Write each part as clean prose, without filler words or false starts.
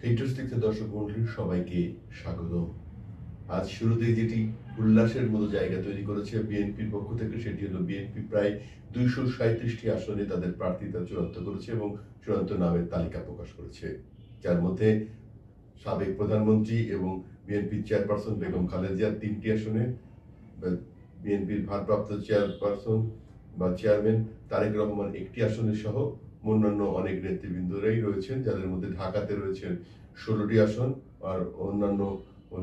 Interesting দর্শক মন্ডলী সবাইকে স্বাগত। আজ শুরুতেই যেটি উল্লাসের মতো জায়গা তৈরি করেছে বিএনপির পক্ষ থেকে সেটি হলো বিএনপি প্রায় 237টি আসনে তাদের প্রার্থিতা চূড়ান্ত করেছে এবং চূড়ান্ত নামের তালিকা প্রকাশ করেছে, যার মধ্যে সাবেক প্রধানমন্ত্রী এবং বিএনপির চেয়ারপারসন বেগম খালেদা জিয়া 3টি আসনে, বিএনপির ভারপ্রাপ্ত চেয়ারপারসন বা চেয়ারম্যান তারেক রহমান 1টি আসনে সহ অন্যান্য অনেক নেতৃবৃন্দরাই রয়েছেন, যাদের মধ্যে ঢাকাতে রয়েছেন 16টি আসন আর অন্যান্য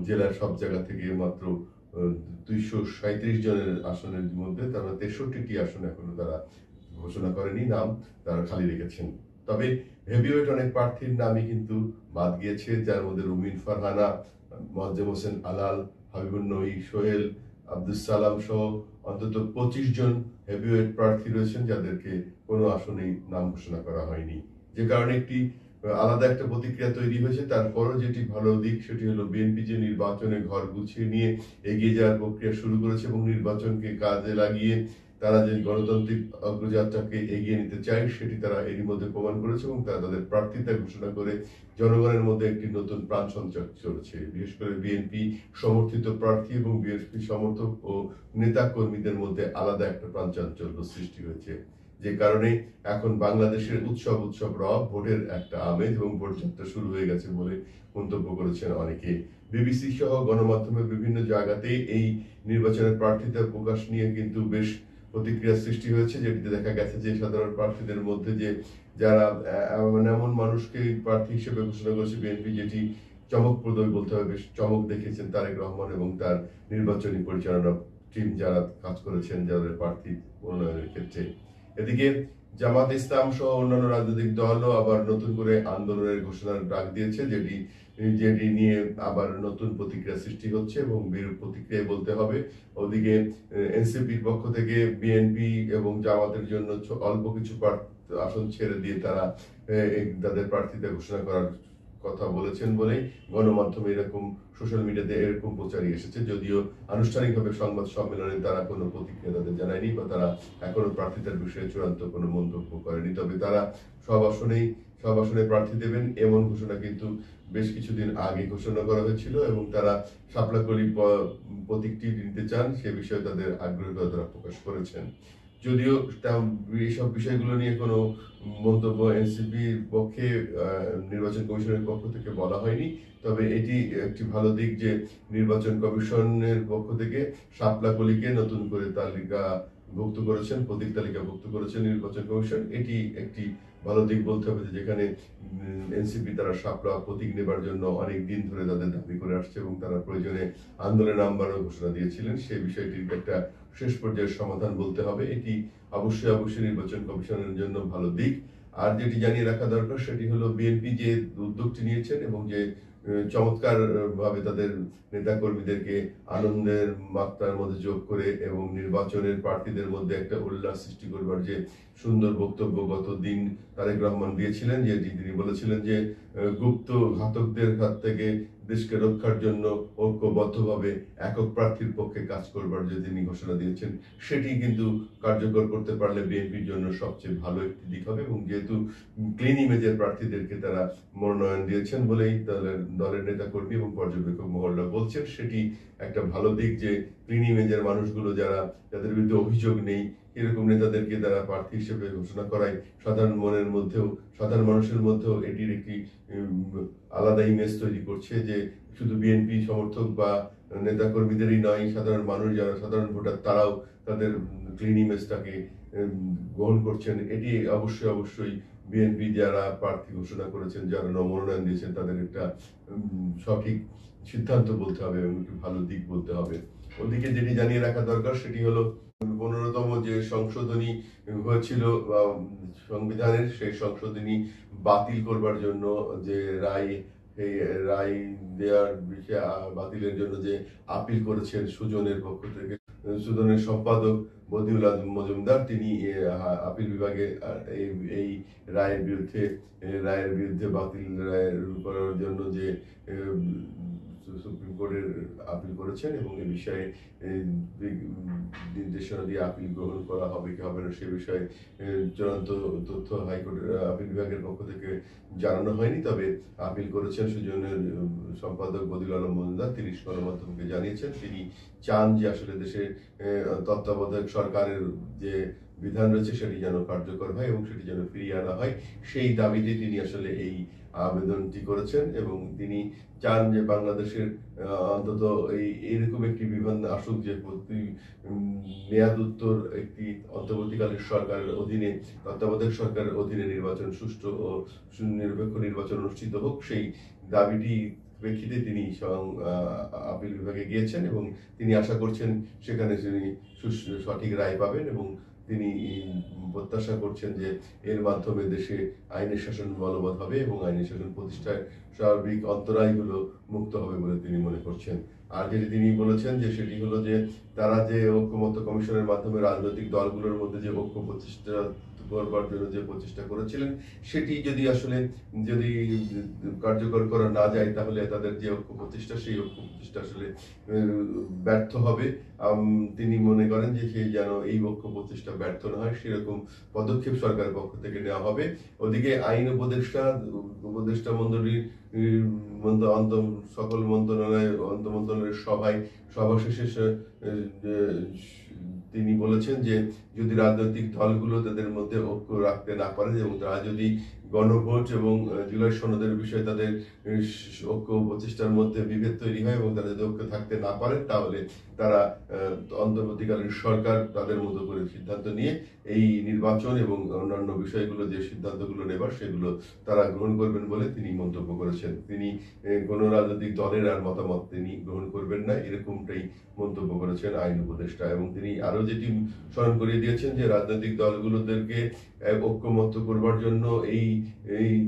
জেলার সব জায়গা থেকে মাত্র 237 জনের আসনের মধ্যে তারা 63টি আসন এখনো তারা ঘোষণা করেনি, নাম তারা খালি রেখেছেন। তবে হেভিওয়েট অনেক প্রার্থীর নামই কিন্তু বাদ গিয়েছে, যার মধ্যে রুমিন ফারহানা, মোয়াজ্জেম হোসেন আলাল, হাবিবুন নবী সোহেল, আব্দুস সালাম সহ অন্তত 25 জন হেভিওয়েট প্রার্থী রয়েছেন, যাদেরকে কোনো আসনেই নাম ঘোষণা করা হয়নি। যে কারণে একটি আলাদা একটা প্রতিক্রিয়া তৈরি হয়েছে। তারপরও যেটি ভালো দিক সেটি হলো বিএনপি যে নির্বাচনে ঘর গুছিয়ে নিয়ে এগিয়ে যাওয়ার প্রক্রিয়া শুরু করেছে এবং নির্বাচনকে কাজে লাগিয়ে তারা যে গণতান্ত্রিক অগ্রযাত্রাকে এগিয়ে নিতে চায় সেটি তারা এরই মধ্যে প্রমাণ করেছে এবং তারা তাদের প্রার্থিতা ঘোষণা করে জনগণের মধ্যে একটি নতুন প্রাণ সঞ্চার চলছে। বিশেষ করে বিএনপি সমর্থিত প্রার্থী এবং বিএনপি সমর্থক ও নেতা কর্মীদের মধ্যে আলাদা একটা প্রাণ চাঞ্চল্য সৃষ্টি হয়েছে, যে কারণে এখন বাংলাদেশের উৎসব রব ভোটের একটা আমেজ এবং ভোট যাত্রা শুরু হয়ে গেছে বলে মন্তব্য করেছেন অনেকে। বিবিসি সহ গণমাধ্যমের বিভিন্ন জায়গাতেই এই নির্বাচনের প্রার্থিতা প্রকাশ নিয়ে কিন্তু বেশ প্রতিক্রিয়া সৃষ্টি হয়েছে, যেটিতে দেখা গেছে যে সাধারণ প্রার্থীদের মধ্যে যে যারা এমন মানুষকে প্রার্থী হিসেবে ঘোষণা করেছে বিএনপি, যেটি চমকপ্রদ বলতে হবে, বেশ চমক দেখিয়েছেন তারেক রহমান এবং তার নির্বাচনী পরিচালনা টিম যারা কাজ করেছেন যাদের প্রার্থী মনোনয়নের ক্ষেত্রে। এদিকে জামাত ইসলাম সহ অন্যান্য রাজনৈতিক দলও আবার নতুন করে আন্দোলনের ঘোষণার ডাক দিয়েছে, যেটি যেটি নিয়ে আবার নতুন প্রতিক্রিয়া সৃষ্টি হচ্ছে এবং বিরূপ প্রতিক্রিয়া বলতে হবে। ওদিকে এনসিপির পক্ষ থেকে বিএনপি এবং জামাতের জন্য অল্প কিছু আসন ছেড়ে দিয়ে তারা তাদের প্রার্থীতা ঘোষণা করার কথা বলেছেন বলেই গণমাধ্যমে এরকম সোশ্যাল মিডিয়াতে এরকম প্রচারই এসেছে, যদিও আনুষ্ঠানিকভাবে সংবাদ সম্মেলনে তারা কোনো প্রতিক্রিয়া তাদের জানায়নি বা তারা এখনো প্রার্থিতার বিষয়ে চূড়ান্ত কোনো মন্তব্য করেনি। তবে তারা সব আসনে প্রার্থী দেবেন এমন ঘোষণা কিন্তু বেশ কিছুদিন আগে ঘোষণা করা হয়েছিল এবং তারা শাপলাকলি প্রতীকটি নিতে চান সে বিষয়ে তাদের আগ্রহ তারা প্রকাশ করেছেন। যদিও এইসব বিষয়গুলো নিয়ে কোনো মন্তব্য এনসিপির পক্ষে নির্বাচন কমিশনের পক্ষ থেকে বলা হয়নি, তবে এটি একটি ভালো দিক যে নির্বাচন কমিশনের পক্ষ থেকে শাপলাকলিকে নতুন করে তালিকাভুক্ত করেছেন, প্রতীক তালিকাভুক্ত করেছেন নির্বাচন কমিশন। এটি একটি ভালো দিক বলতে হবে, যেখানে এনসিপি তারা শাপলা প্রতীক নেবার জন্য অনেক দিন ধরে তাদের দাবি করে আসছে এবং তারা প্রয়োজনে আন্দোলনে নামবারও ঘোষণা দিয়েছিলেন। সেই বিষয়টির একটা শেষ পর্যায়ের সমাধান বলতে হবে। এটি অবশ্যই নির্বাচন কমিশনের জন্য ভালো দিক। আর যেটি জানিয়ে রাখা দরকার সেটি হলো বিএনপি যে উদ্যোগটি নিয়েছেন এবং যে চমৎকার ভাবে তাদের নেতা কর্মীদেরকে আনন্দের মাত্রার মধ্যে যোগ করে এবং নির্বাচনের প্রার্থীদের মধ্যে একটা উল্লাস সৃষ্টি করবার যে সুন্দর বক্তব্য গত দিন তারেক রহমান দিয়েছিলেন, যেটি তিনি বলেছিলেন যে গুপ্ত ঘাতকদের হাত থেকে দেশকে রক্ষার জন্য ঐক্যবদ্ধভাবে একক প্রার্থীর পক্ষে কাজ করবার যে তিনি ঘোষণা দিয়েছেন, সেটি কিন্তু কার্যকর করতে পারলে বিএনপির জন্য সবচেয়ে ভালো একটি দিক হবে। এবং যেহেতু ক্লিন ইমেজের প্রার্থীদেরকে তারা মনোনয়ন দিয়েছেন বলেই দলের নেতা কর্মী এবং পর্যবেক্ষক মহলরা বলছেন, সেটি একটা ভালো দিক যে ক্লিন ইমেজের মানুষগুলো যাদের বিরুদ্ধে অভিযোগ নেই এরকম নেতাদেরকে তারা প্রার্থী হিসেবে ঘোষণা করায় সাধারণ মানুষের মধ্যেও এটির একটি আলাদা ইমেজ তৈরি করছে, যে শুধু বিএনপি সমর্থক বা নেতা কর্মীদেরই নয়, সাধারণ মানুষ যারা সাধারণ ভোটার তারাও তাদের ক্লিন ইমেজটাকে গ্রহণ করছেন। এটি অবশ্যই বিএনপি যারা প্রার্থী ঘোষণা করেছেন, যারা মনোনয়ন দিয়েছেন, তাদের একটা সঠিক সিদ্ধান্ত বলতে হবে এবং একটি ভালো দিক বলতে হবে। ওদিকে যেটি জানিয়ে রাখা দরকার সেটি হলো 15তম যে সংশোধনী হয়েছিল সংবিধানের, সেই সংশোধনী বাতিল করবার জন্য যে রায় দেওয়ার বিষয়ে বাতিলের জন্য যে আপিল করেছেন সুজনের পক্ষ থেকে, সুজনের সম্পাদক বদিউল আজম মজুমদার, তিনি আপিল বিভাগে এই রায়ের বিরুদ্ধে বাতিল রায়ের করার জন্য যে সুপ্রিম কোর্টের আপিল করেছেন এবং এ বিষয়ে নির্দেশনা দিয়ে আপিল গ্রহণ করা হবে কি হবে না সে বিষয়ে চূড়ান্ত তথ্য হাইকোর্টের আপিল বিভাগের পক্ষ থেকে জানানো হয়নি। তবে আপিল করেছেন সুজনের সম্পাদক বদিউল আলম মজুমদার, তিনি গণমাধ্যমকে জানিয়েছেন তিনি চান যে আসলে দেশে তত্ত্বাবধায়ক সরকারের যে বিধান রয়েছে সেটি যেন কার্যকর হয় এবং সেটি যেন ফিরিয়ে আনা হয়, সেই দাবিতে তিনি আসলে এই আবেদনটি করেছেন এবং তিনি চান যে বাংলাদেশের অন্তত এইরকম একটি বিধান আসুক যে প্রতি মেয়াদ উত্তর একটি অন্তর্বর্তীকালীন সরকারের অধীনে তত্ত্বাবধায়ক সরকারের অধীনে নির্বাচন সুষ্ঠু ও নিরপেক্ষ নির্বাচন অনুষ্ঠিত হোক। সেই দাবিটি প্রেক্ষিতে তিনি আপিল বিভাগে গিয়েছেন এবং তিনি আশা করছেন সেখানে তিনি সঠিক রায় পাবেন এবং তিনি প্রত্যাশা করছেন যে এর মাধ্যমে দেশে আইনের শাসন বলবৎ হবে এবং আইনের শাসন প্রতিষ্ঠায় স্বাভাবিক অন্তরায়গুলো মুক্ত হবে বলে তিনি মনে করছেন। আর যেটি তিনি বলেছেন যে সেটি হলো যে তারা যে ঐক্যমত্য কমিশনের মাধ্যমে রাজনৈতিক দলগুলোর মধ্যে যে ঐক্য প্রতিষ্ঠা করবার জন্য যে প্রচেষ্টা করেছিলেন সেটি যদি কার্যকর করা না যায় তাহলে তাদের যে ঐক্য প্রতিষ্ঠা সেই ঐক্য প্রতিষ্ঠা আসলে ব্যর্থ হবে। তিনি মনে করেন যে সেই যেন এই ঐক্য প্রতিষ্ঠা ব্যর্থ না হয় সেরকম পদক্ষেপ সরকারের পক্ষ থেকে নেওয়া হবে। ওদিকে আইন উপদেষ্টা মন্ডলীর সকল মন্ত্রণালয়ের সভা শেষে তিনি বলেছেন যে যদি রাজনৈতিক দলগুলো তাদের মধ্যে ঐক্য রাখতে না পারে এবং তারা যদি গণভোট এবং জুলাই সনদের বিষয়ে তাদের ঐক্য প্রচেষ্টার মধ্যে বিভেদ তৈরি হয় এবং তারা যদি ঐক্য থাকতে না পারে তাহলে তারা অন্তর্বর্তীকালীন সরকার তাদের মতো করে সিদ্ধান্ত নিয়ে এই নির্বাচন এবং অন্যান্য বিষয়গুলো যে সিদ্ধান্তগুলো নেবার সেগুলো তারা গ্রহণ করবেন বলে তিনি মন্তব্য করেছেন। তিনি কোন রাজনৈতিক দলের আর মতামত তিনি গ্রহণ করবেন না এরকমটাই মন্তব্য করেছেন আইন উপদেষ্টা। এবং তিনি আরো যেটি স্মরণ করিয়ে দিয়েছেন যে রাজনৈতিক দলগুলোদেরকে ঐক্যমত্য করবার জন্য এই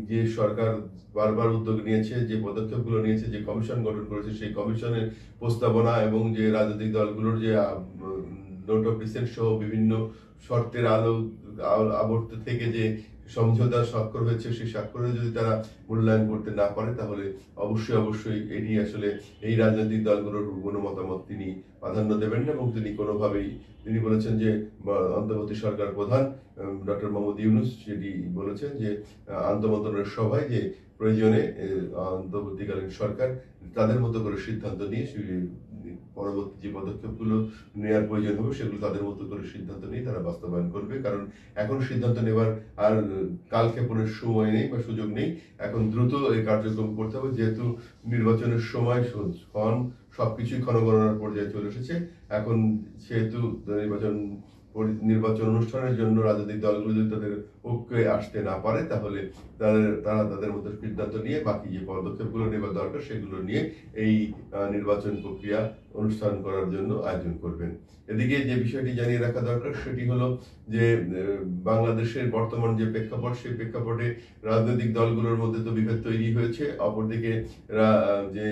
যে সরকার বারবার উদ্যোগ নিয়েছে, যে পদক্ষেপগুলো নিয়েছে, যে কমিশন গঠন করেছে সেই কমিশনের প্রস্তাবনা এবং যে রাজনৈতিক দলগুলোর যে নোট অফ ডিসেন্ট সহ বিভিন্ন শর্তের আবর্ত থেকে যে সমঝোতা স্বাক্ষর হয়েছে সেই স্বাক্ষরে যদি তারা মূল্যায়ন করতে না পারে তাহলে অবশ্যই এটি আসলে এই রাজনৈতিক দলগুলোর কোনো মতামত তিনি প্রাধান্য দেবেন না এবং তিনি বলেছেন যে অন্তর্বর্তী সরকার প্রধান ডক্টর মোহাম্মদ ইউনূস সেটি বলেছেন যে আন্তঃমন্ত্রণালয়ের সভায় যে প্রয়োজনে অন্তর্বর্তীকালীন সরকার তাদের মতো করে সিদ্ধান্ত নিয়ে পরবর্তী যে পদক্ষেপগুলো নেওয়ার প্রয়োজন হবে সেগুলো তাদের মতো করে সিদ্ধান্ত নিয়ে তারা বাস্তবায়ন করবে। কারণ এখন সিদ্ধান্ত নেওয়ার আর কালক্ষেপণের সময় নেই বা সুযোগ নেই, এখন দ্রুত এই কার্যক্রম করতে হবে যেহেতু নির্বাচনের সময় সবকিছুই ক্ষণগণনার পর্যায়ে চলে এসেছে। এখন সেহেতু নির্বাচন অনুষ্ঠানের জন্য রাজনৈতিক দলগুলো যদি তাদের ঐক্যে আসতে না পারে তাহলে তারা তাদের মধ্যে সিদ্ধান্ত নিয়ে বাকি যে পদক্ষেপগুলো নেওয়ার দরকার সেগুলো নিয়ে এই নির্বাচন প্রক্রিয়া অনুষ্ঠান করার জন্য আয়োজন করবেন। এদিকে যে বিষয়টি জানিয়ে রাখা দরকার সেটি হলো যে বাংলাদেশের বর্তমান যে প্রেক্ষাপট সেই প্রেক্ষাপটে রাজনৈতিক দলগুলোর মধ্যে তো বিভেদ তৈরি হয়েছে, অপরদিকে যে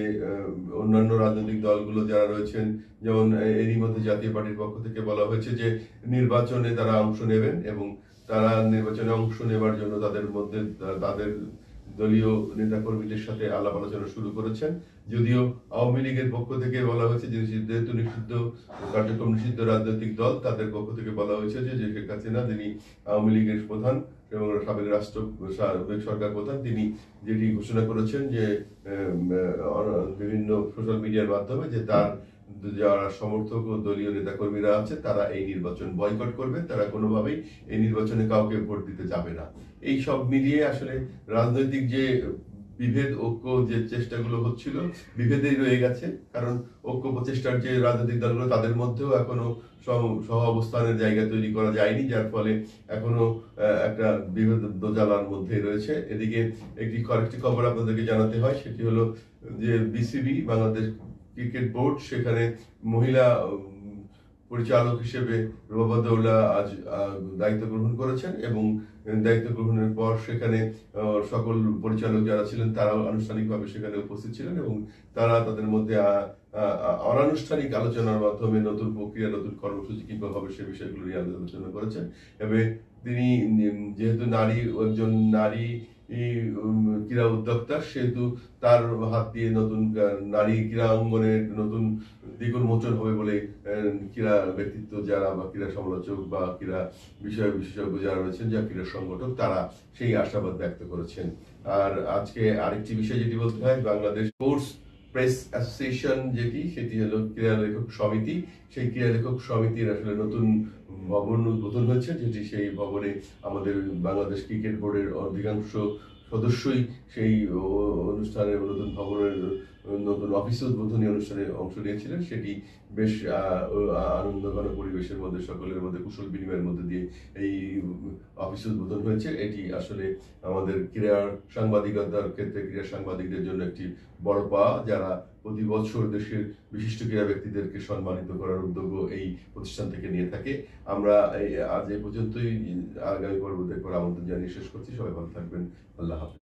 অন্যান্য রাজনৈতিক দলগুলো যারা রয়েছেন যেমন এরই মধ্যে জাতীয় পার্টির পক্ষ থেকে বলা হয়েছে যে নির্বাচনে তারা অংশ নেবেন এবং তারা নির্বাচনে অংশ নেবার জন্য তাদের দলীয় নেতাকর্মীদের সাথে আলাপ আলোচনা শুরু করেছেন। যদিও আওয়ামী লীগের পক্ষ থেকে বলা হয়েছে যে যেহেতু কার্যক্রম নিষিদ্ধ রাজনৈতিক দল তাদের পক্ষ থেকে বলা হয়েছে যে শেখ হাসিনা যিনি আওয়ামী লীগের প্রধান এবং সাবেক সরকার প্রধান তিনি যেটি ঘোষণা করেছেন যে বিভিন্ন সোশ্যাল মিডিয়ার মাধ্যমে যে তার যারা সমর্থক ও দলীয় নেতাকর্মীরা আছে তারা এই নির্বাচন বয়কট করবেন, তারা কোনোভাবেই এই নির্বাচনে কাউকে ভোট দিতে যাবে না। এই সব মিলিয়ে আসলে রাজনৈতিক যে বিভেদ ঐক্য যে চেষ্টাগুলো হচ্ছিল বিভেদেই রয়ে গেছে, কারণ ঐক্য প্রচেষ্টার যে রাজনৈতিক দলগুলো তাদের মধ্যেও এখনো সহ অবস্থানের জায়গা তৈরি করা যায়নি, যার ফলে এখনো একটা বিভেদ দোজালার মধ্যে রয়েছে। এদিকে একটি খবর আপনাদেরকে জানাতে হয়, সেটি হলো যে বিসিবি বাংলাদেশ ক্রিকেট বোর্ড সেখানে মহিলা পরিচালক হিসেবে রুবাবাদউল্লাহ আজ দায়িত্ব গ্রহণ করেছেন এবং দায়িত্ব গ্রহণের পর সেখানে সকল পরিচালক যারা ছিলেন তারাও আনুষ্ঠানিকভাবে সেখানে উপস্থিত ছিলেন এবং তারা তাদের মধ্যে অনানুষ্ঠানিক আলোচনার মাধ্যমে নতুন প্রক্রিয়া নতুন কর্মসূচি কিংবা হবে সে বিষয়গুলো নিয়ে আলোচনা করেছেন এবং তিনি যেহেতু একজন নারী ক্রীড়া উদ্যোক্তা সেহেতু তার হাত দিয়ে নতুন নারী ক্রীড়া অঙ্গনের নতুন দিক উন্মোচন হবে বলে ক্রীড়া ব্যক্তিত্ব যারা বা ক্রীড়া সমালোচক বা ক্রীড়া বিষয় বিশেষজ্ঞ যারা রয়েছেন যা ক্রীড়া সংগঠক তারা সেই আশাবাদ ব্যক্ত করেছেন। আর আজকে আরেকটি বিষয় যেটি বলতে হয়, বাংলাদেশ স্পোর্টস প্রেস অ্যাসোসিয়েশন সেটি হলো ক্রীড়া লেখক সমিতি। সেই ক্রীড়া লেখক সমিতির আসলে নতুন ভবন উদ্বোধন হয়েছে, যেটি সেই ভবনে আমাদের বাংলাদেশ ক্রিকেট বোর্ডের অধিকাংশ সদস্যই সেই অনুষ্ঠানে নতুন ভবনের নতুন অফিস উদ্বোধনী অনুষ্ঠানে অংশ নিয়েছিলেন। সেটি বেশ আনন্দঘন পরিবেশের মধ্যে সকলের মধ্যে কুশল বিনিময়ের মধ্যে দিয়ে এই অফিস উদ্বোধন হয়েছে। এটি আসলে আমাদের ক্রীড়া সাংবাদিকতার ক্ষেত্রে ক্রীড়া সাংবাদিকদের জন্য একটি বড় পাওয়া, যারা প্রতি বছর দেশের বিশিষ্ট ক্রীড়া ব্যক্তিদেরকে সম্মানিত করার উদ্যোগও এই প্রতিষ্ঠান থেকে নিয়ে থাকে। আমরা আজ এই পর্যন্তই, আগামী পর্ব দেখবার আমন্ত্রণ জানিয়ে শেষ করছি। সবাই ভালো থাকবেন। আল্লাহ হাফেজ।